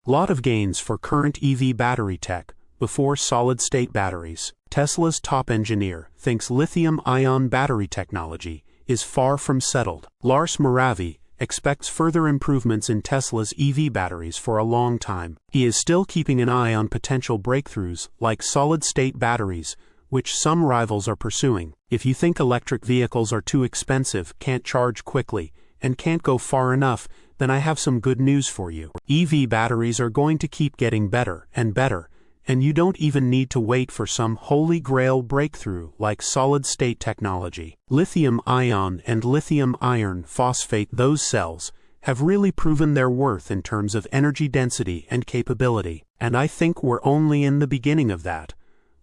Lot of gains for current EV battery tech before solid-state batteries. Tesla's top engineer thinks lithium-ion battery technology is far from settled. Lars Moravi expects further improvements in Tesla's EV batteries for a long time. He is still keeping an eye on potential breakthroughs like solid-state batteries, which some rivals are pursuing. If you think electric vehicles are too expensive, can't charge quickly, and can't go far enough, then I have some good news for you. EV batteries are going to keep getting better and better, and you don't even need to wait for some holy grail breakthrough like solid-state technology. Lithium-ion and lithium iron phosphate, those cells, have really proven their worth in terms of energy density and capability, and I think we're only in the beginning of that.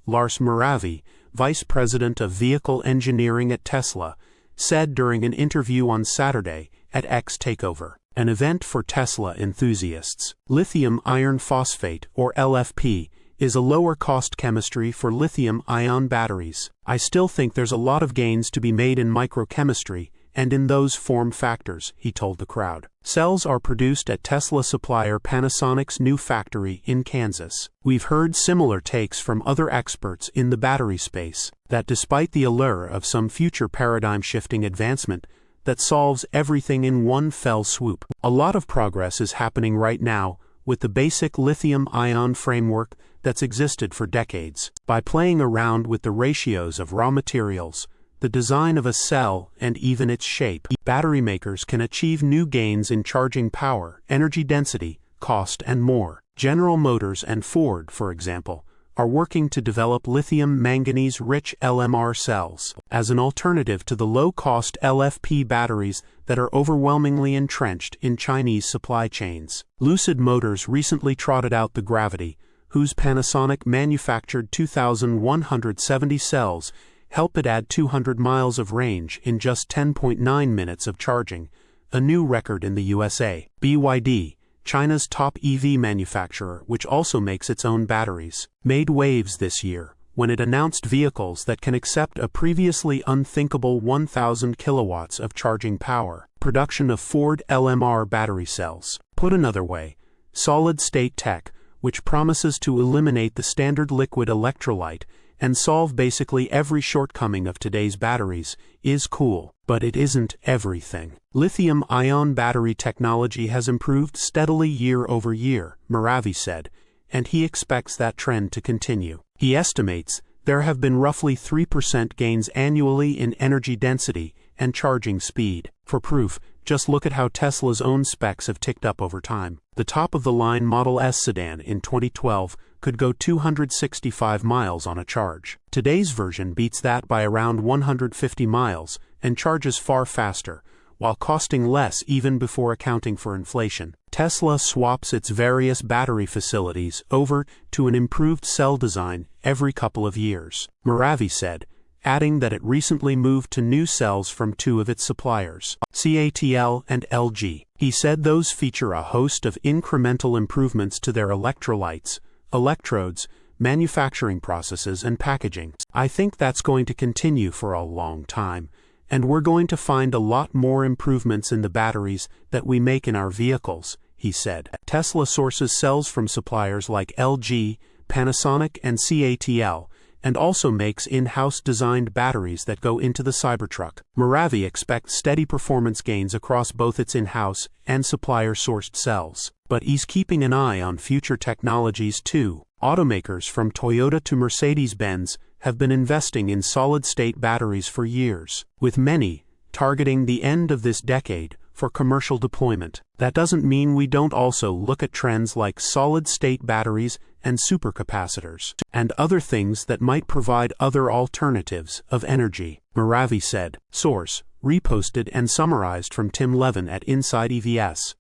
Lars Moravi, vice president of vehicle engineering at Tesla, said during an interview on Saturday at X Takeover, an event for Tesla enthusiasts. Lithium iron phosphate, or LFP, is a lower-cost chemistry for lithium-ion batteries. I still think there's a lot of gains to be made in microchemistry and in those form factors, he told the crowd. Cells are produced at Tesla supplier Panasonic's new factory in Kansas. We've heard similar takes from other experts in the battery space, that despite the allure of some future paradigm-shifting advancement that solves everything in one fell swoop, a lot of progress is happening right now with the basic lithium-ion framework that's existed for decades. By playing around with the ratios of raw materials, the design of a cell, and even its shape, battery makers can achieve new gains in charging power, energy density, cost, and more. General Motors and Ford, for example, are working to develop lithium manganese-rich LMR cells as an alternative to the low-cost LFP batteries that are overwhelmingly entrenched in Chinese supply chains. Lucid Motors recently trotted out the Gravity, whose Panasonic manufactured 2,170 cells, help it add 200 miles of range in just 10.9 minutes of charging, a new record in the USA. BYD, China's top EV manufacturer, which also makes its own batteries, made waves this year when it announced vehicles that can accept a previously unthinkable 1,000 kilowatts of charging power. Production of Ford LMR battery cells. Put another way, solid-state tech, which promises to eliminate the standard liquid electrolyte and solve basically every shortcoming of today's batteries, is cool, but it isn't everything. Lithium-ion battery technology has improved steadily year over year, Moravi said, and he expects that trend to continue. He estimates there have been roughly 3% gains annually in energy density and charging speed. For proof, just look at how Tesla's own specs have ticked up over time. The top-of-the-line Model S sedan in 2012 could go 265 miles on a charge. Today's version beats that by around 150 miles and charges far faster, while costing less even before accounting for inflation. Tesla swaps its various battery facilities over to an improved cell design every couple of years, Moravi said, adding that it recently moved to new cells from two of its suppliers, CATL and LG. He said those feature a host of incremental improvements to their electrolytes, electrodes, manufacturing processes, and packaging. I think that's going to continue for a long time, and we're going to find a lot more improvements in the batteries that we make in our vehicles, he said. Tesla sources cells from suppliers like LG, Panasonic, and CATL, and also makes in-house designed batteries that go into the Cybertruck. Moravi expects steady performance gains across both its in-house and supplier-sourced cells. But he's keeping an eye on future technologies too. Automakers from Toyota to Mercedes-Benz have been investing in solid-state batteries for years, with many targeting the end of this decade for commercial deployment. That doesn't mean we don't also look at trends like solid-state batteries and supercapacitors, and other things that might provide other alternatives of energy, Moravi said. Source, reposted and summarized from Tim Levin at insideevs.